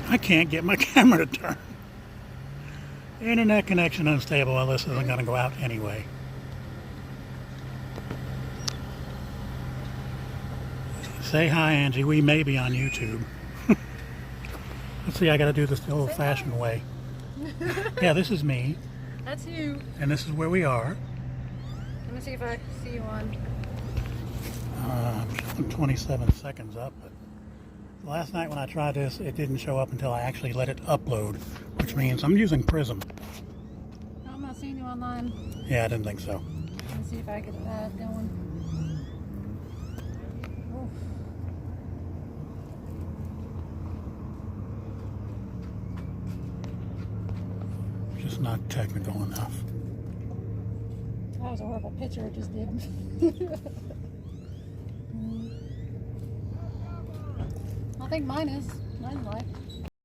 I can't get my camera to turn. Internet connection unstable. Well, this isn't going to go out anyway. Say hi, Angie. We may be on YouTube. Let's see, I got to do this the old-fashioned way. Yeah, this is me. That's you. And this is where we are. Let me see if I see you on. I'm showing 27 seconds up, but last night when I tried this, it didn't show up until I actually let it upload, which means I'm using Prism. No, I'm not seeing you online. Yeah, I didn't think so. Let me see if I get that going. Oof. Just not technical enough. That was a horrible picture it just did. I think mine is. Mine's live.